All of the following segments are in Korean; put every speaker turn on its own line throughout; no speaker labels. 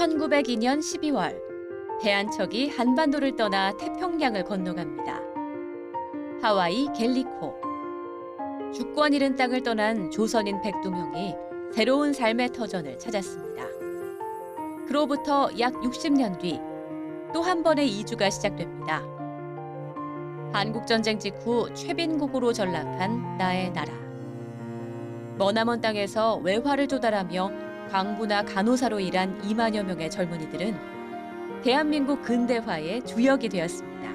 1902년 12월 대한척이 한반도를 떠나 태평양을 건너갑니다. 하와이 갤리코. 주권 잃은 땅을 떠난 조선인 102명이 새로운 삶의 터전을 찾았습니다. 그로부터 약 60년 뒤 또 한 번의 이주가 시작됩니다. 한국전쟁 직후 최빈국으로 전락한 나의 나라. 머나먼 땅에서 외화를 조달하며 광부나 간호사로 일한 2만여 명의 젊은이들은 대한민국 근대화의 주역이 되었습니다.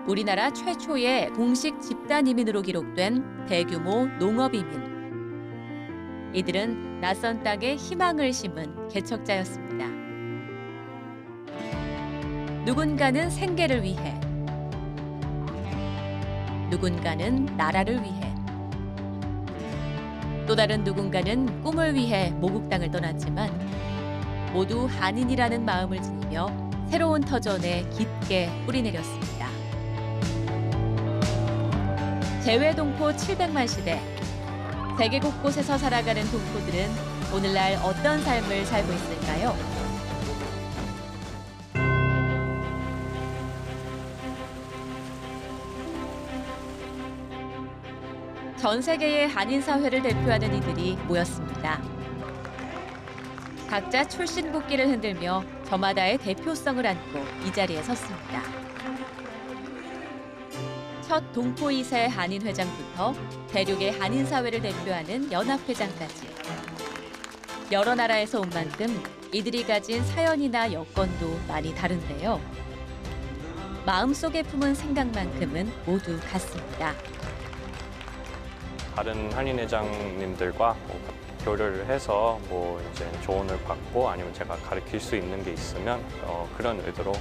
우리나라 최초의 공식 집단 이민으로 기록된 대규모 농업 이민. 이들은 낯선 땅에 희망을 심은 개척자였습니다. 누군가는 생계를 위해, 누군가는 나라를 위해, 또 다른 누군가는 꿈을 위해 모국 땅을 떠났지만 모두 한인이라는 마음을 지니며 새로운 터전에 깊게 뿌리내렸습니다. 재외동포 700만 시대, 세계 곳곳에서 살아가는 동포들은 오늘날 어떤 삶을 살고 있을까요? 전 세계의 한인 사회를 대표하는 이들이 모였습니다. 각자 출신 국기를 흔들며 저마다의 대표성을 안고 이 자리에 섰습니다. 첫 동포 2세 한인 회장부터 대륙의 한인 사회를 대표하는 연합회장까지 여러 나라에서 온 만큼 이들이 가진 사연이나 여건도 많이 다른데요. 마음속에 품은 생각만큼은 모두 같습니다.
다른 한인 회장님들과 교류를 해서 이제 조언을 받고 아니면 제가 가르칠 수 있는 게 있으면 그런 의도로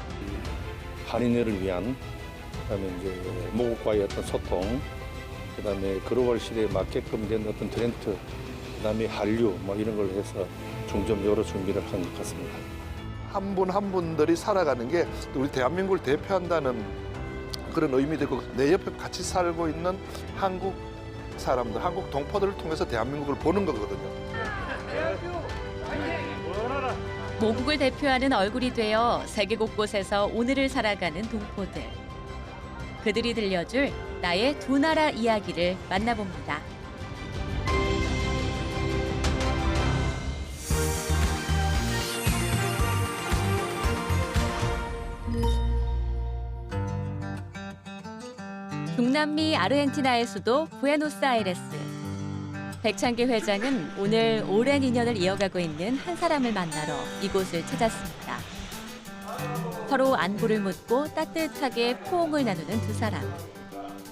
한인회를 위한 그다음에 이제 모국과의 어떤 소통, 그다음에 글로벌 시대에 맞게끔 된 어떤 트렌드, 그다음에 한류 이런 걸 해서 중점 여러 준비를 한 것 같습니다.
한 분 한 분들이 살아가는 게 우리 대한민국을 대표한다는 그런 의미도 있고 내 옆에 같이 살고 있는 한국 사람들, 한국 동포들을 통해서 대한민국을 보는 거거든요.
모국을 대표하는 얼굴이 되어 세계 곳곳에서 오늘을 살아가는 동포들. 그들이 들려줄 나의 두 나라 이야기를 만나봅니다. 중남미 아르헨티나의 수도 부에노스아이레스. 백창기 회장은 오늘 오랜 인연을 이어가고 있는 한 사람을 만나러 이곳을 찾았습니다. 서로 안부를 묻고 따뜻하게 포옹을 나누는 두 사람.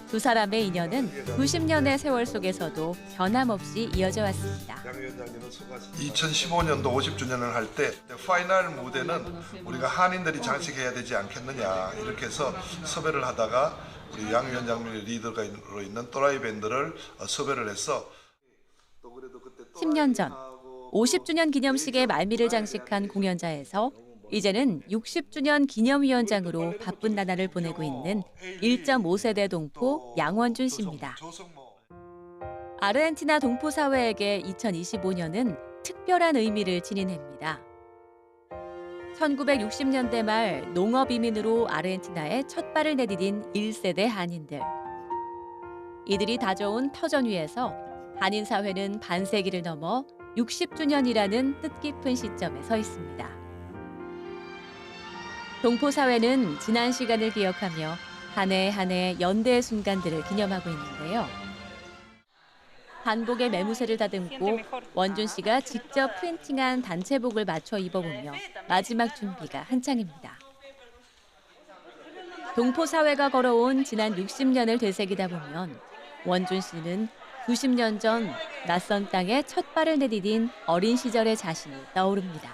두 사람의 인연은 90년의 세월 속에서도 변함없이 이어져 왔습니다.
2015년도 50주년을 할 때 파이널 무대는 우리가 한인들이 장식해야 되지 않겠느냐 이렇게 해서 섭외를 하다가 우리 양 위원장님의 리더가 있는 또라이 밴드를 섭외를 했어.
10년 전 50주년 기념식에 말미를 장식한 공연자에서 이제는 60주년 기념위원장으로 바쁜 나날을 보내고 있는 1.5세대 동포 양원준 씨입니다. 아르헨티나 동포 사회에게 2025년은 특별한 의미를 지닌 해입니다. 1960년대 말 농업 이민으로 아르헨티나에 첫 발을 내디딘 1세대 한인들. 이들이 다져온 터전 위에서 한인 사회는 반세기를 넘어 60주년이라는 뜻깊은 시점에 서 있습니다. 동포 사회는 지난 시간을 기억하며 한 해 한 해 연대의 순간들을 기념하고 있는데요. 한복에 매무새를 다듬고 원준 씨가 직접 프린팅한 단체복을 맞춰 입어보며 마지막 준비가 한창입니다. 동포 사회가 걸어온 지난 60년을 되새기다 보면 원준 씨는 90년 전 낯선 땅에 첫 발을 내디딘 어린 시절의 자신이 떠오릅니다.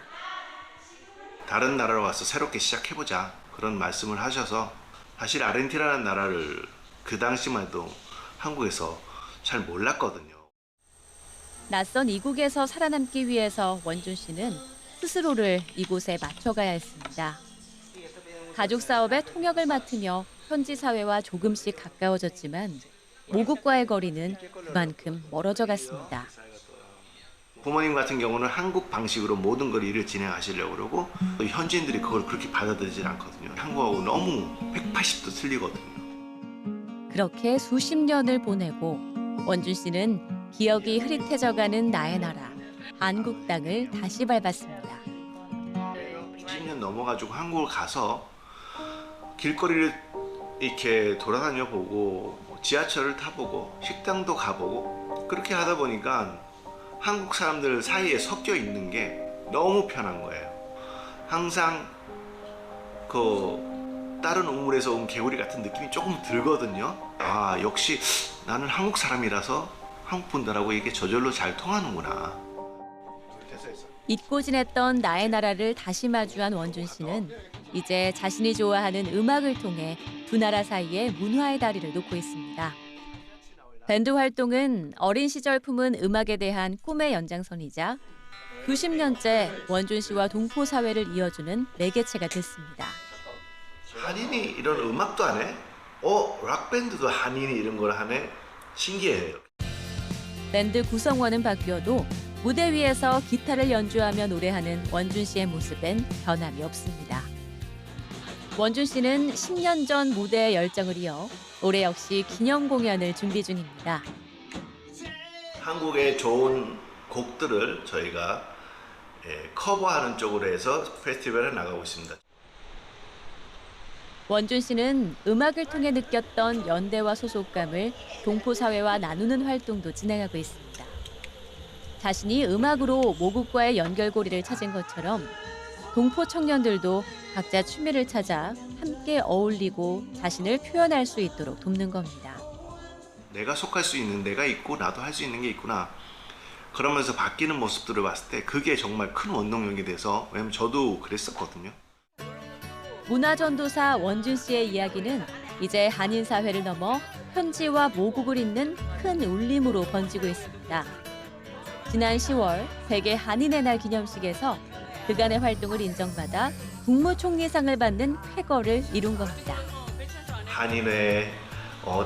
다른 나라로 와서 새롭게 시작해보자 그런 말씀을 하셔서 사실 아르헨티나라는 나라를 그 당시만 해도 한국에서 잘 몰랐거든요.
낯선 이국에서 살아남기 위해서 원준 씨는 스스로를 이곳에 맞춰가야 했습니다. 가족 사업의 통역을 맡으며 현지 사회와 조금씩 가까워졌지만 모국과의 거리는 그만큼 멀어져 갔습니다.
부모님 같은 경우는 한국 방식으로 모든 걸 일을 진행하시려고 그러고 또 현지인들이 그걸 그렇게 받아들이질 않거든요. 한국하고 너무 180도 틀리거든요.
그렇게 수십 년을 보내고 원준 씨는 기억이 흐릿해져가는 나의 나라, 한국 땅을 다시 밟았습니다.
20년 넘어가지고 한국을 가서 길거리를 이렇게 돌아다녀 보고 지하철을 타보고 식당도 가보고 그렇게 하다 보니까 한국 사람들 사이에 섞여 있는 게 너무 편한 거예요. 항상 그 다른 우물에서 온 개구리 같은 느낌이 조금 들거든요. 아, 역시 나는 한국 사람이라서 한국 분들하고 이게 저절로 잘 통하는구나.
잊고 지냈던 나의 나라를 다시 마주한 원준 씨는 이제 자신이 좋아하는 음악을 통해 두 나라 사이에 문화의 다리를 놓고 있습니다. 밴드 활동은 어린 시절 품은 음악에 대한 꿈의 연장선이자 90년째 원준 씨와 동포 사회를 이어주는 매개체가 됐습니다.
한인이 이런 음악도 하네? 락밴드도 한인이 이런 걸 하네? 신기해요.
밴드 구성원은 바뀌어도 무대 위에서 기타를 연주하며 노래하는 원준 씨의 모습엔 변함이 없습니다. 원준 씨는 10년 전 무대의 열정을 이어 올해 역시 기념 공연을 준비 중입니다.
한국의 좋은 곡들을 저희가 커버하는 쪽으로 해서 페스티벌에 나가고 있습니다.
원준 씨는 음악을 통해 느꼈던 연대와 소속감을 동포 사회와 나누는 활동도 진행하고 있습니다. 자신이 음악으로 모국과의 연결고리를 찾은 것처럼 동포 청년들도 각자 취미를 찾아 함께 어울리고 자신을 표현할 수 있도록 돕는 겁니다.
내가 속할 수 있는 데가 있고 나도 할 수 있는 게 있구나. 그러면서 바뀌는 모습들을 봤을 때 그게 정말 큰 원동력이 돼서, 왜냐면 저도 그랬었거든요.
문화전도사 원준 씨의 이야기는 이제 한인 사회를 넘어 현지와 모국을 잇는 큰 울림으로 번지고 있습니다. 지난 10월 세계 한인의 날 기념식에서 그간의 활동을 인정받아 국무총리상을 받는 쾌거를 이룬 겁니다.
한인회,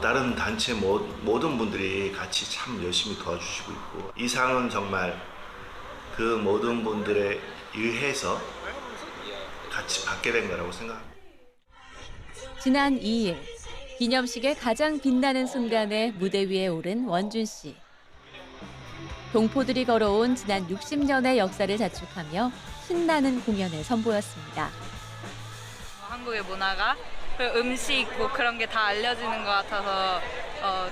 다른 단체 모든 분들이 같이 참 열심히 도와주시고 있고, 이 상은 정말 그 모든 분들에 의해서 같이 받게 된 거라고 생각합니다.
지난 2일 기념식의 가장 빛나는 순간에 무대 위에 오른 원준 씨. 동포들이 걸어온 지난 60년의 역사를 자축하며 신나는 공연을 선보였습니다.
한국의 문화가 그리고 음식 뭐 그런 게 다 알려지는 것 같아서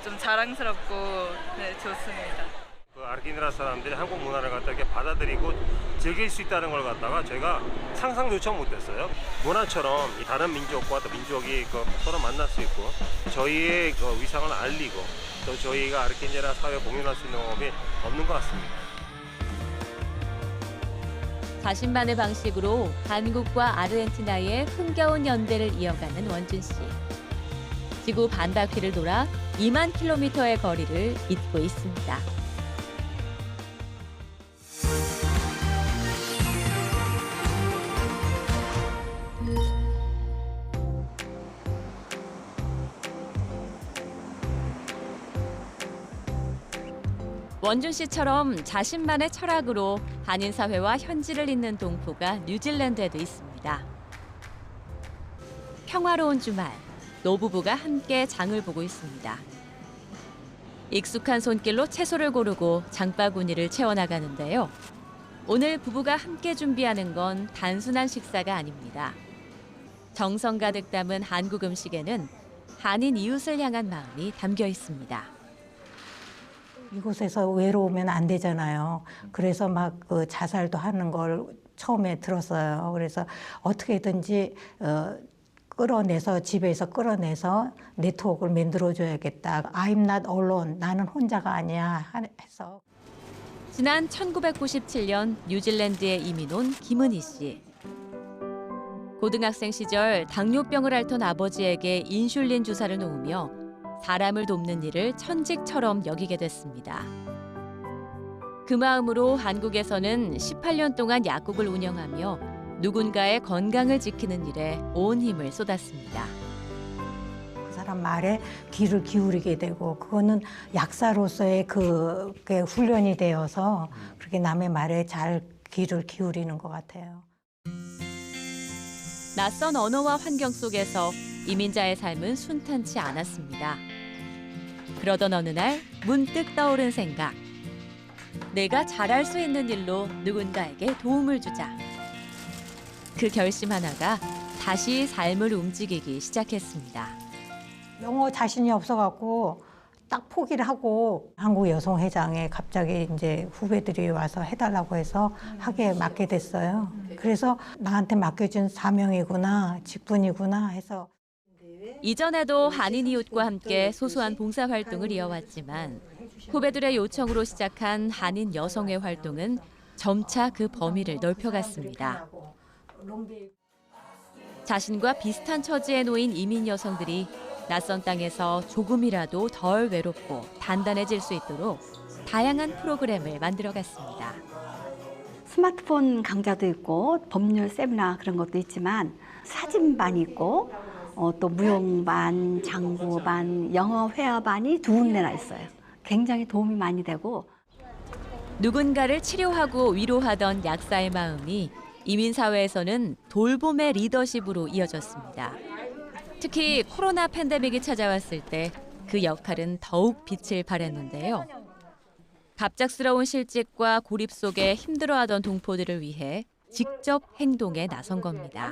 좀 자랑스럽고 네, 좋습니다.
그 아르헨티나 사람들이 한국 문화를 갖다 이렇게 받아들이고 즐길 수 있다는 걸 갖다가 제가 상상조차 못했어요. 문화처럼 이 다른 민족과 또 민족이 서로 만날 수 있고 저희의 그 위상을 알리고 또 저희가 아르헨티나 사회에 공연할 수 있는 경험이 없는 것 같습니다.
자신만의 방식으로 한국과 아르헨티나의 흥겨운 연대를 이어가는 원준 씨. 지구 반바퀴를 돌아 2만 킬로미터의 거리를 잇고 있습니다. 원준 씨처럼 자신만의 철학으로 한인 사회와 현지를 잇는 동포가 뉴질랜드에도 있습니다. 평화로운 주말, 노부부가 함께 장을 보고 있습니다. 익숙한 손길로 채소를 고르고 장바구니를 채워나가는데요. 오늘 부부가 함께 준비하는 건 단순한 식사가 아닙니다. 정성 가득 담은 한국 음식에는 한인 이웃을 향한 마음이 담겨 있습니다.
이곳에서 외로우면 안 되잖아요. 그래서 막 그 자살도 하는 걸 처음에 들었어요. 그래서 어떻게든지 집에서 끌어내서 네트워크를 만들어줘야겠다. I'm not alone. 나는 혼자가 아니야 해서.
지난 1997년 뉴질랜드에 이민 온 김은희 씨. 고등학생 시절 당뇨병을 앓던 아버지에게 인슐린 주사를 놓으며 사람을 돕는 일을 천직처럼 여기게 됐습니다. 그 마음으로 한국에서는 18년 동안 약국을 운영하며 누군가의 건강을 지키는 일에 온 힘을 쏟았습니다.
그 사람 말에 귀를 기울이게 되고 그거는 약사로서의 그게 훈련이 되어서 그렇게 남의 말에 잘 귀를 기울이는 것 같아요.
낯선 언어와 환경 속에서 이민자의 삶은 순탄치 않았습니다. 그러던 어느 날 문득 떠오른 생각. 내가 잘할 수 있는 일로 누군가에게 도움을 주자. 그 결심 하나가 다시 삶을 움직이기 시작했습니다.
영어 자신이 없어갖고 딱 포기를 하고 한국여성회장에 갑자기 이제 후배들이 와서 해달라고 해서 하게 맡게 됐어요. 그래서 나한테 맡겨준 사명이구나, 직분이구나 해서.
이전에도 한인 이웃과 함께 소소한 봉사활동을 이어왔지만 후배들의 요청으로 시작한 한인 여성의 활동은 점차 그 범위를 넓혀갔습니다. 자신과 비슷한 처지에 놓인 이민 여성들이 낯선 땅에서 조금이라도 덜 외롭고 단단해질 수 있도록 다양한 프로그램을 만들어갔습니다.
스마트폰 강좌도 있고 법률 세미나 그런 것도 있지만 사진반 있고 또 무용반, 장구반, 영어 회화반이 2군데나 있어요. 굉장히 도움이 많이 되고
누군가를 치료하고 위로하던 약사의 마음이 이민사회에서는 돌봄의 리더십으로 이어졌습니다. 특히 코로나 팬데믹이 찾아왔을 때 그 역할은 더욱 빛을 발했는데요. 갑작스러운 실직과 고립 속에 힘들어하던 동포들을 위해 직접 행동에 나선 겁니다.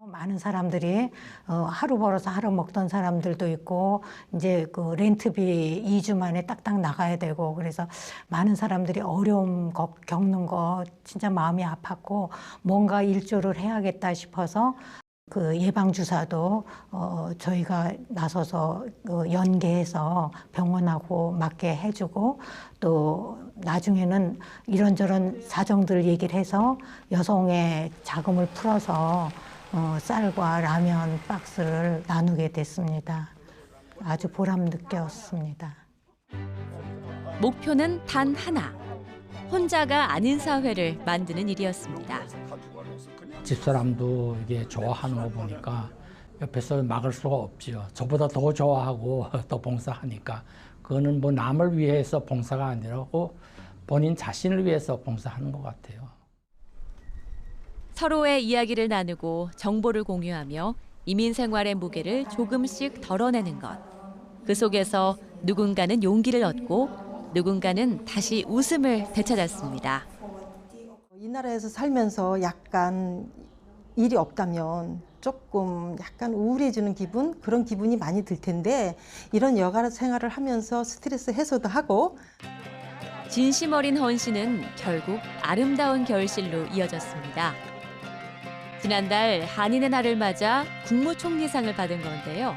많은 사람들이 하루 벌어서 하루 먹던 사람들도 있고 이제 그 렌트비 2주 만에 딱딱 나가야 되고 그래서 많은 사람들이 어려움 겪는 거 진짜 마음이 아팠고 뭔가 일조를 해야겠다 싶어서 그 예방주사도 저희가 나서서 연계해서 병원하고 맞게 해주고 또 나중에는 이런저런 사정들 얘기를 해서 여성의 자금을 풀어서 쌀과 라면 박스를 나누게 됐습니다. 아주 보람 느꼈습니다.
목표는 단 하나. 혼자가 아닌 사회를 만드는 일이었습니다.
집사람도 이게 좋아하는 거 보니까 옆에서 막을 수가 없지요. 저보다 더 좋아하고 더 봉사하니까 그거는 뭐 남을 위해서 봉사가 아니라고 본인 자신을 위해서 봉사하는 것 같아요.
서로의 이야기를 나누고 정보를 공유하며 이민 생활의 무게를 조금씩 덜어내는 것. 그 속에서 누군가는 용기를 얻고 누군가는 다시 웃음을 되찾았습니다.
이 나라에서 살면서 약간 일이 없다면 조금 약간 우울해지는 기분, 그런 기분이 많이 들 텐데 이런 여가 생활을 하면서 스트레스 해소도 하고
진심 어린 헌신은 결국 아름다운 결실로 이어졌습니다. 지난달 한인의 날을 맞아 국무총리상을 받은 건데요.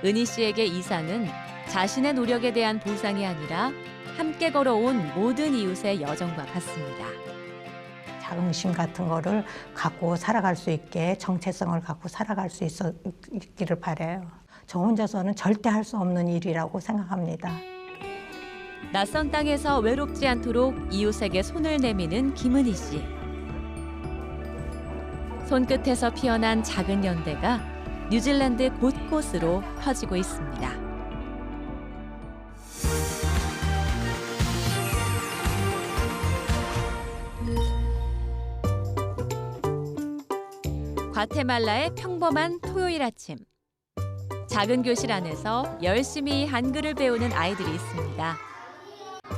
은희 씨에게 이 상은 자신의 노력에 대한 보상이 아니라 함께 걸어온 모든 이웃의 여정과 같습니다.
자긍심 같은 거를 갖고 살아갈 수 있게 정체성을 갖고 살아갈 수 있기를 바라요. 저 혼자서는 절대 할 수 없는 일이라고 생각합니다.
낯선 땅에서 외롭지 않도록 이웃에게 손을 내미는 김은희 씨. 손끝에서 피어난 작은 연대가 뉴질랜드 곳곳으로 퍼지고 있습니다. 과테말라의 평범한 토요일 아침. 작은 교실 안에서 열심히 한글을 배우는 아이들이 있습니다.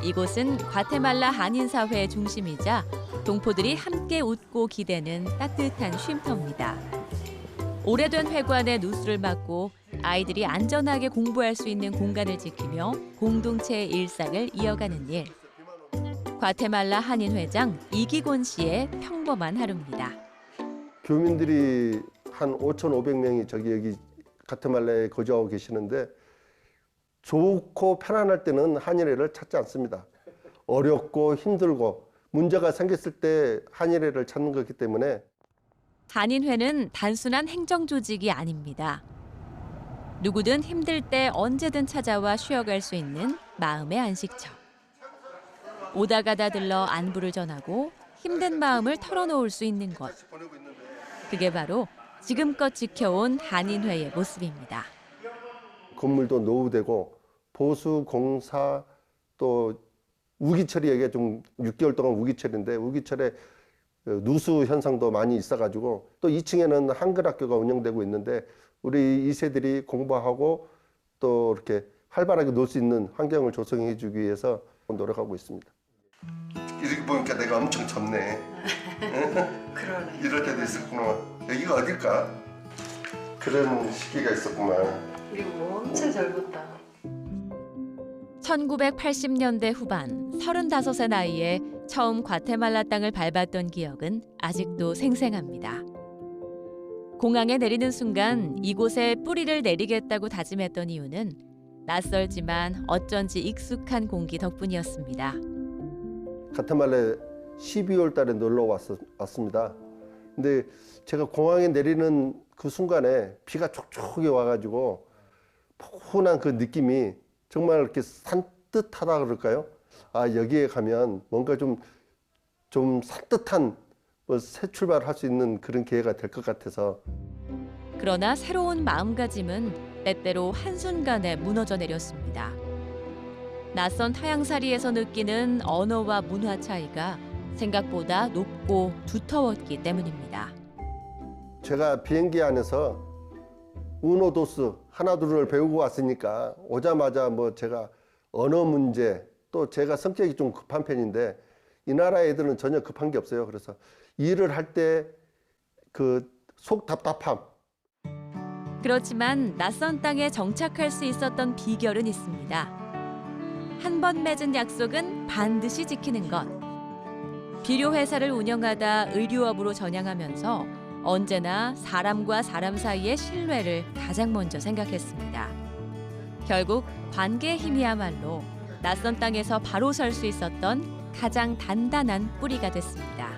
이곳은 과테말라 한인사회의 중심이자 동포들이 함께 웃고 기대는 따뜻한 쉼터입니다. 오래된 회관에 누수를 막고 아이들이 안전하게 공부할 수 있는 공간을 지키며 공동체의 일상을 이어가는 일. 과테말라 한인회장 이기곤 씨의 평범한 하루입니다.
교민들이 한 5,500명이 여기 과테말라에 거주하고 계시는데 좋고 편안할 때는 한인회를 찾지 않습니다. 어렵고 힘들고 문제가 생겼을 때 한인회를 찾는 거기 때문에
한인회는 단순한 행정 조직이 아닙니다. 누구든 힘들 때 언제든 찾아와 쉬어갈 수 있는 마음의 안식처. 오다 가다 들러 안부를 전하고 힘든 마음을 털어놓을 수 있는 곳. 그게 바로 지금껏 지켜온 한인회의 모습입니다.
건물도 노후되고 보수 공사 또 우기철이에게 좀 6개월 동안 우기철인데 우기철에 누수 현상도 많이 있어가지고 또 2층에는 한글 학교가 운영되고 있는데 우리 2세들이 공부하고 또 이렇게 활발하게 놀 수 있는 환경을 조성해주기 위해서 노력하고 있습니다. 이렇게 보니까 내가 엄청 젊네.
그러네.
이럴 때도 있었구나. 여기가 어딜까? 그런 시기가 있었구만.
그리고 엄청 젊었다.
1980년대 후반 35세 나이에 처음 과테말라 땅을 밟았던 기억은 아직도 생생합니다. 공항에 내리는 순간 이곳에 뿌리를 내리겠다고 다짐했던 이유는 낯설지만 어쩐지 익숙한 공기 덕분이었습니다.
과테말라에 12월 달에 놀러 왔습니다. 근데 제가 공항에 내리는 그 순간에 비가 촉촉하게 와가지고 포근한 그 느낌이 정말 이렇게 산뜻하다 그럴까요? 아, 여기에 가면 뭔가 좀 산뜻한 새 출발을 할 수 있는 그런 기회가 될 것 같아서.
그러나 새로운 마음가짐은 때때로 한순간에 무너져 내렸습니다. 낯선 타향살이에서 느끼는 언어와 문화 차이가 생각보다 높고 두터웠기 때문입니다.
제가 비행기 안에서 우노도스 하나 둘을 배우고 왔으니까 오자마자 뭐 제가 언어 문제 또 제가 성격이 좀 급한 편인데 이 나라 애들은 전혀 급한 게 없어요. 그래서 일을 할 때 그 속 답답함.
그렇지만 낯선 땅에 정착할 수 있었던 비결은 있습니다. 한 번 맺은 약속은 반드시 지키는 것. 비료 회사를 운영하다 의류업으로 전향하면서 언제나 사람과 사람 사이의 신뢰를 가장 먼저 생각했습니다. 결국 관계의 힘이야말로 낯선 땅에서 바로 설 수 있었던 가장 단단한 뿌리가 됐습니다.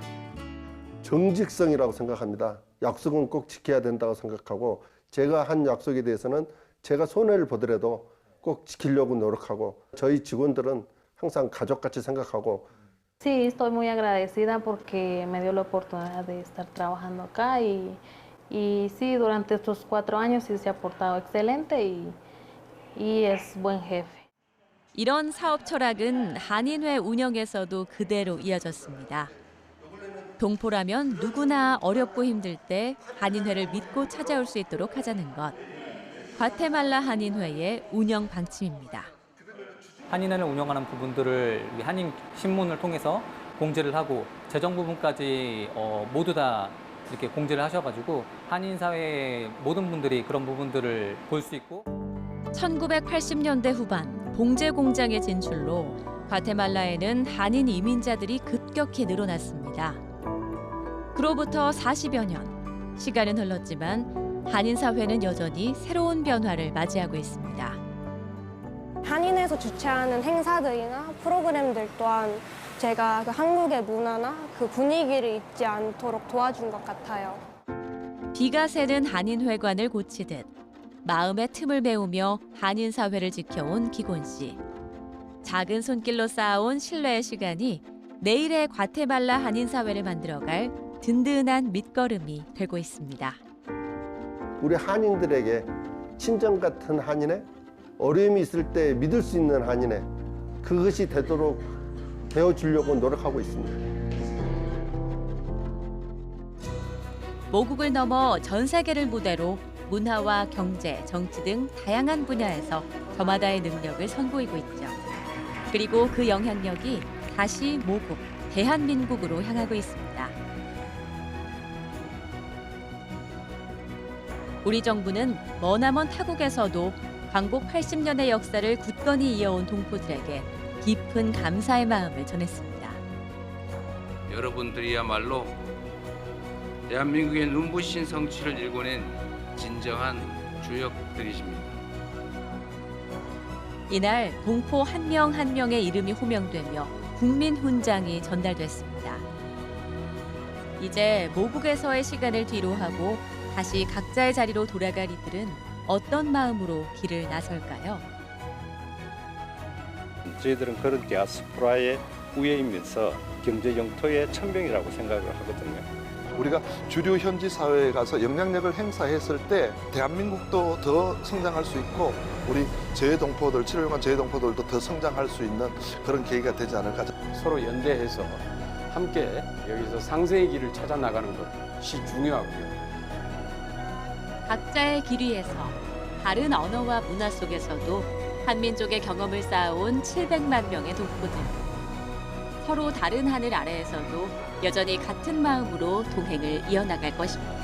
정직성이라고 생각합니다. 약속은 꼭 지켜야 된다고 생각하고 제가 한 약속에 대해서는 제가 손해를 보더라도 꼭 지키려고 노력하고 저희 직원들은 항상 가족같이 생각하고.
Sí, estoy muy agradecida porque me dio la oportunidad de estar trabajando acá y sí, durante estos 4 años sí se ha portado excelente y es buen jefe.
이런 사업 철학은 한인회 운영에서도 그대로 이어졌습니다. 동포라면 누구나 어렵고 힘들 때 한인회를 믿고 찾아올 수 있도록 하자는 것. 과테말라 한인회의 운영 방침입니다.
한인회를 운영하는 부분들을 한인 신문을 통해서 공지를 하고 재정 부분까지 모두 다 이렇게 공지를 하셔가지고 한인 사회의 모든 분들이 그런 부분들을 볼 수 있고.
1980년대 후반 봉제 공장의 진출로 과테말라에는 한인 이민자들이 급격히 늘어났습니다. 그로부터 40여 년, 시간은 흘렀지만 한인 사회는 여전히 새로운 변화를 맞이하고 있습니다.
한인회에서 주최하는 행사들이나 프로그램들 또한 제가 그 한국의 문화나 그 분위기를 잊지 않도록 도와준 것 같아요.
비가 새는 한인회관을 고치듯 마음의 틈을 메우며 한인 사회를 지켜온 기곤 씨. 작은 손길로 쌓아온 신뢰의 시간이 내일의 과테말라 한인 사회를 만들어갈 든든한 밑거름이 되고 있습니다.
우리 한인들에게 친정 같은 한인회, 어려움이 있을 때 믿을 수 있는 한인회, 그것이 되도록 되어주려고 노력하고 있습니다.
모국을 넘어 전 세계를 무대로 문화와 경제, 정치 등 다양한 분야에서 저마다의 능력을 선보이고 있죠. 그리고 그 영향력이 다시 모국, 대한민국으로 향하고 있습니다. 우리 정부는 머나먼 타국에서도 광복 80년의 역사를 굳건히 이어온 동포들에게 깊은 감사의 마음을 전했습니다.
여러분들이야말로 대한민국의 눈부신 성취를 일궈낸 진정한 주역들이십니다.
이날 동포 한 명 한 명의 이름이 호명되며 국민 훈장이 전달됐습니다. 이제 모국에서의 시간을 뒤로하고 다시 각자의 자리로 돌아갈 이들은 어떤 마음으로 길을 나설까요?
저희들은 그런 디아스포라의 후예이면서 경제 영토의 천명이라고 생각을 하거든요.
우리가 주류 현지 사회에 가서 영향력을 행사했을 때 대한민국도 더 성장할 수 있고 우리 재외동포들, 친일관 재외동포들도 더 성장할 수 있는 그런 계기가 되지 않을까.
서로 연대해서 함께 여기서 상생의 길을 찾아 나가는 것이 중요하고요.
각자의 길 위에서 다른 언어와 문화 속에서도 한민족의 경험을 쌓아온 700만 명의 동포들. 서로 다른 하늘 아래에서도 여전히 같은 마음으로 동행을 이어나갈 것입니다.